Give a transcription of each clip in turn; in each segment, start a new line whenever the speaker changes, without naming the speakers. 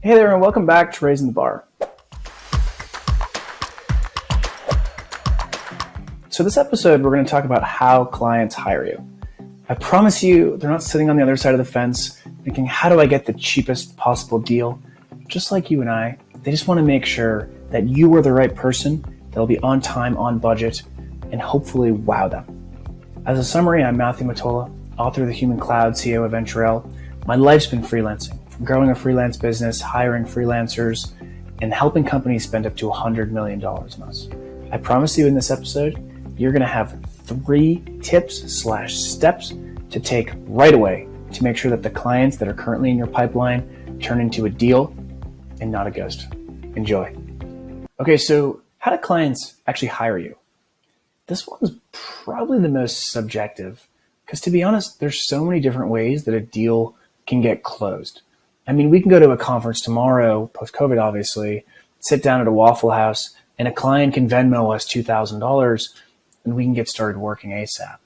Hey there, and welcome back to Raising the Bar. So this episode, we're going to talk about how clients hire you. I promise you, they're not sitting on the other side of the fence thinking, how do I get the cheapest possible deal? Just like you and I, they just want to make sure that you are the right person that'll be on time, on budget, and hopefully wow them. As a summary, I'm Matthew Mottola, author of The Human Cloud, CEO of Venturel. My life's been freelancing, from growing a freelance business, hiring freelancers, and helping companies spend up to $100 million on us. I promise you in this episode, you're going to have 3 tips/steps to take right away to make sure that the clients that are currently in your pipeline turn into a deal and not a ghost. Enjoy. Okay, so how do clients actually hire you? This one's probably the most subjective because, to be honest, there's so many different ways that a deal can get closed. I mean, we can go to a conference tomorrow, post-COVID obviously, sit down at a Waffle House, and a client can Venmo us $2,000 and we can get started working ASAP.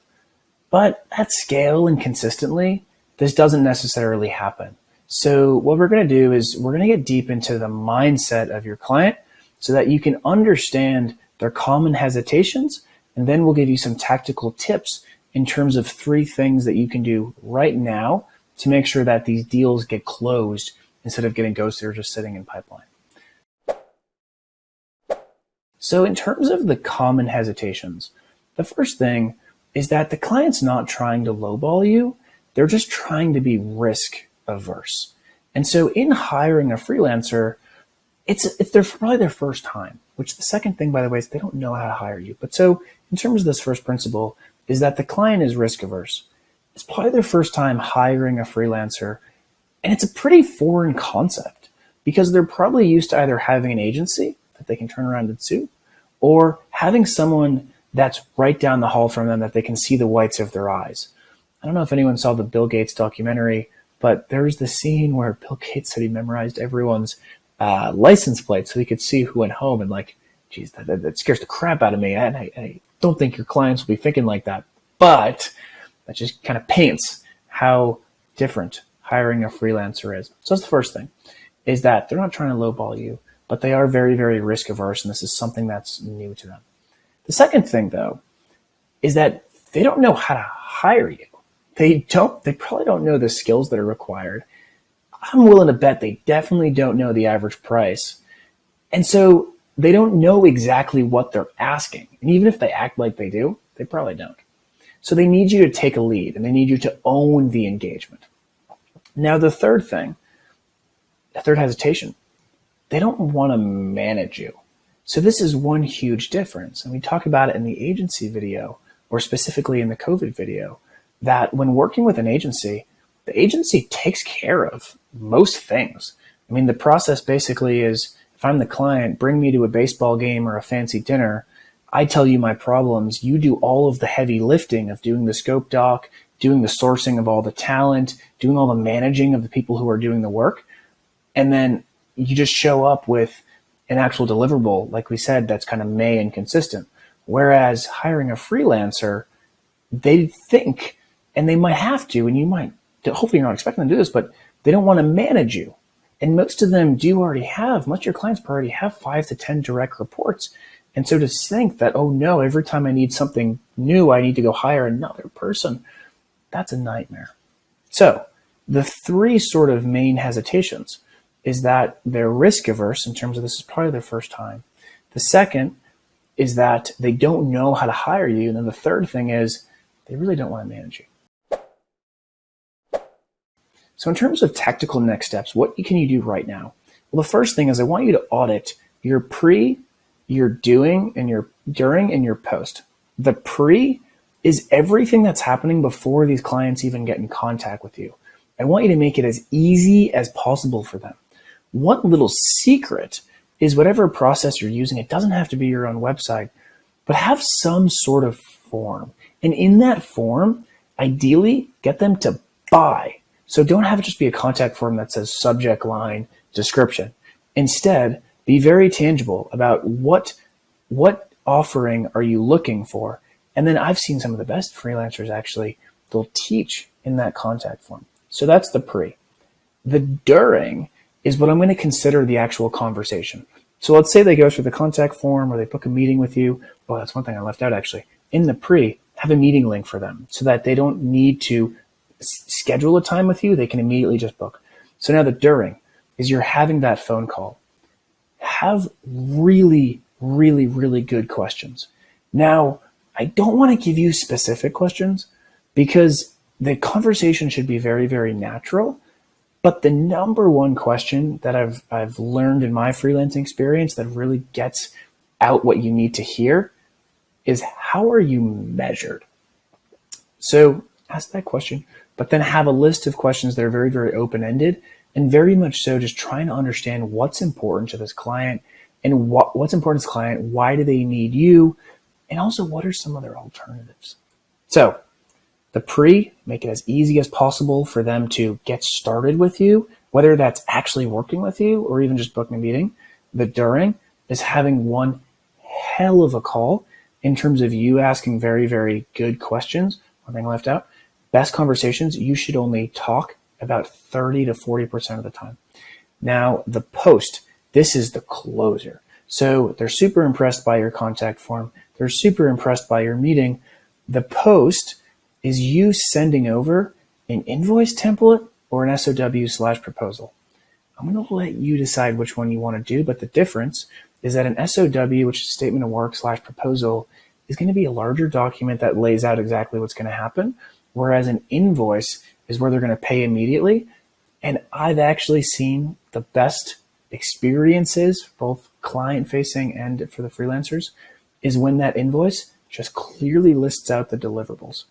But at scale and consistently, this doesn't necessarily happen. So what we're going to do is we're going to get deep into the mindset of your client so that you can understand their common hesitations, and then we'll give you some tactical tips in terms of 3 things that you can do right now to make sure that these deals get closed instead of getting ghosted or just sitting in pipeline. So in terms of the common hesitations, the first thing is that the client's not trying to lowball you. They're just trying to be risk averse. And so in hiring a freelancer, it's probably their first time, which the second thing, by the way, is they don't know how to hire you. But so in terms of this first principle is that the client is risk averse. It's probably their first time hiring a freelancer. And it's a pretty foreign concept because they're probably used to either having an agency that they can turn around and sue or having someone that's right down the hall from them that they can see the whites of their eyes. I don't know if anyone saw the Bill Gates documentary, but there was the scene where Bill Gates said he memorized everyone's license plate so he could see who went home. And like, geez, that scares the crap out of me. And I don't think your clients will be thinking like that. But that just kind of paints how different hiring a freelancer is. So that's the first thing, is that they're not trying to lowball you, but they are very, very risk averse. And this is something that's new to them. The second thing, though, is that they don't know how to hire you. They probably don't know the skills that are required. I'm willing to bet they definitely don't know the average price. And so they don't know exactly what they're asking. And even if they act like they do, they probably don't. So they need you to take a lead and they need you to own the engagement. Now, the third thing, the third hesitation, they don't want to manage you. So this is one huge difference. And we talk about it in the agency video, or specifically in the COVID video, that when working with an agency, the agency takes care of most things. I mean, the process basically is, if I'm the client, bring me to a baseball game or a fancy dinner. I tell you my problems. You do all of the heavy lifting of doing the scope doc, doing the sourcing of all the talent, doing all the managing of the people who are doing the work. And then you just show up with an actual deliverable, like we said, that's kind of may and consistent. Whereas hiring a freelancer, they think, and they might have to, and you might, hopefully you're not expecting them to do this, but they don't want to manage you. And most of them do already have, most of your clients already have 5 to 10 direct reports. And so to think that, oh no, every time I need something new, I need to go hire another person, that's a nightmare. So the 3 sort of main hesitations is that they're risk averse in terms of this is probably their first time. The second is that they don't know how to hire you. And then the third thing is they really don't want to manage you. So in terms of tactical next steps, what can you do right now? Well, the first thing is I want you to audit your pre, your doing, and your during, and your post. The pre is everything that's happening before these clients even get in contact with you. I want you to make it as easy as possible for them. One little secret is whatever process you're using, it doesn't have to be your own website, but have some sort of form. And in that form, ideally, get them to buy. So don't have it just be a contact form that says subject line, description. Instead, be very tangible about what offering are you looking for. And then I've seen some of the best freelancers actually, they'll teach in that contact form. So that's the pre. The during is what I'm going to consider the actual conversation. So let's say they go through the contact form or they book a meeting with you. Oh, that's one thing I left out actually. In the pre, have a meeting link for them so that they don't need to schedule a time with you. They can immediately just book. So now the during is you're having that phone call. Have really, really, really good questions. Now, I don't want to give you specific questions because the conversation should be very, very natural. But the number one question that I've learned in my freelancing experience that really gets out what you need to hear is, how are you measured? So ask that question, but then have a list of questions that are very, very open-ended and very much so just trying to understand what's important to this client and what's important to this client, why do they need you, and also what are some other alternatives. So the pre, make it as easy as possible for them to get started with you, whether that's actually working with you or even just booking a meeting. The during is having one hell of a call in terms of you asking very, very good questions. One thing I left out, best conversations, you should only talk about 30 to 40% of the time. Now, the post, this is the closer. So they're super impressed by your contact form. They're super impressed by your meeting. The post is you sending over an invoice template or an SOW/proposal. I'm going to let you decide which one you want to do, but the difference is that an SOW, which is statement of work/proposal, is going to be a larger document that lays out exactly what's going to happen, whereas an invoice is where they're going to pay immediately. And I've actually seen the best experiences, both client-facing and for the freelancers, is when that invoice just clearly lists out the deliverables.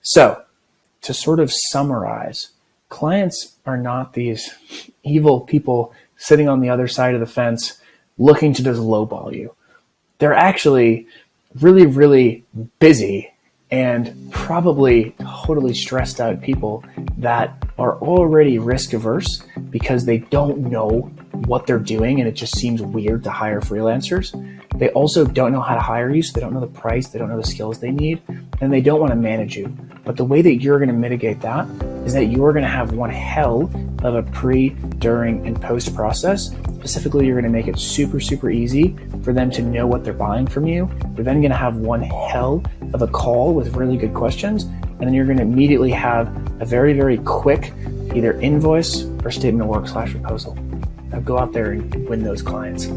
So, to sort of summarize, clients are not these evil people sitting on the other side of the fence looking to just lowball you. They're actually really, really busy and probably totally stressed out people that are already risk averse because they don't know what they're doing and it just seems weird to hire freelancers. They also don't know how to hire you, so they don't know the price, they don't know the skills they need, and they don't want to manage you. But the way that you're going to mitigate that is that you're going to have one hell of a pre, during, and post process. Specifically, you're going to make it super, super easy for them to know what they're buying from you. You're then going to have one hell of a call with really good questions, and then you're going to immediately have a very, very quick either invoice or statement of work/proposal. Now go out there and win those clients.